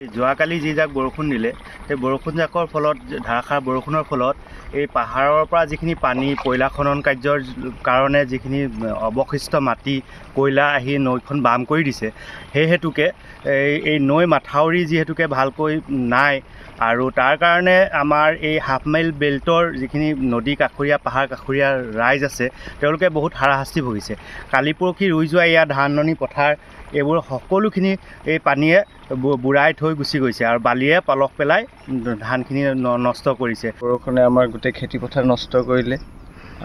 যোৱাকালি যি যাক বৰষুণ দিলে সেই বৰষুণজাকৰ ফলত ধাৰাসাৰ বৰষুণৰ ফলত এই পাহাৰৰ পৰা যিখিনি পানী কয়লা খনন কাৰ্যৰ কাৰণে যিখিনি অৱশিষ্ট মাটি কয়লা আহি নৈখন বাম কৰি দিছে সেই হেতুকে এই নৈ মাথাউৰি যিহেতুকে ভালকৈ নাই আৰু তাৰ কাৰণে আমাৰ এই হাফ মাইল বেল্টৰ যিখিনি নদী কাষৰীয়া পাহাৰ কাষৰীয়া ৰাইজ আছে তেওঁলোকে বহুত হাৰাশাস্তি ভুগিছে। কালি পৰহি ৰুই যোৱা ইয়াৰ ধাননি পথাৰ এইবোৰ সকলোখিনি এই পানীয়ে বুঢ়াই থৈ গুচি গৈছে আৰু বালিয়ে পলস পেলাই ধানখিনি নষ্ট কৰিছে। বৰষুণে আমাৰ গোটেই খেতি পথাৰ নষ্ট কৰিলে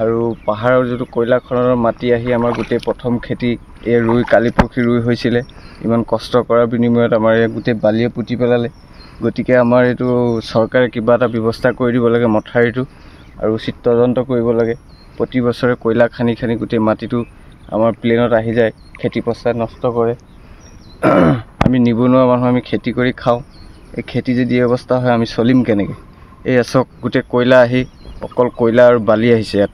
আৰু পাহাৰৰ যিটো কয়লা খননৰ মাটি আহি আমাৰ গোটেই প্ৰথম খেতি এই ৰুই কালি পৰহি ৰুই হৈছিলে। ইমান কষ্ট কৰাৰ বিনিময়ত আমাৰ এই গোটেই বালিয়ে পুতি পেলালে। গতিকে আমাৰ এইটো চৰকাৰে কিবা এটা ব্যৱস্থা কৰি দিব লাগে মথাউৰিটো আৰু উচিত তদন্ত কৰিব লাগে। প্ৰতি বছৰে কয়লা খানি খানি গোটেই মাটিটো আমাৰ প্লেনত আহি যায়, খেতি পথাৰ নষ্ট কৰে। আমি নিবনুৱা মানুহ, আমি খেতি কৰি খাওঁ। এই খেতি যদি এই অৱস্থা হয় আমি চলিম কেনেকৈ? এই আচক গোটেই কয়লা আহি অকল কয়লা আৰু বালি আহিছে ইয়াত।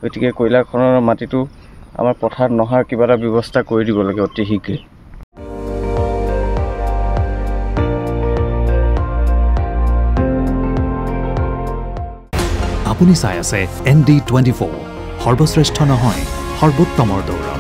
গতিকে কয়লা খননৰ মাটিটো আমাৰ পথাৰত নহাৰ কিবা এটা ব্যৱস্থা কৰি দিব লাগে অতি শীঘ্ৰে। আপুনি চাই আছে ND24, সৰ্বশ্ৰেষ্ঠ নহয় সৰ্বোত্তমৰ দৌৰা।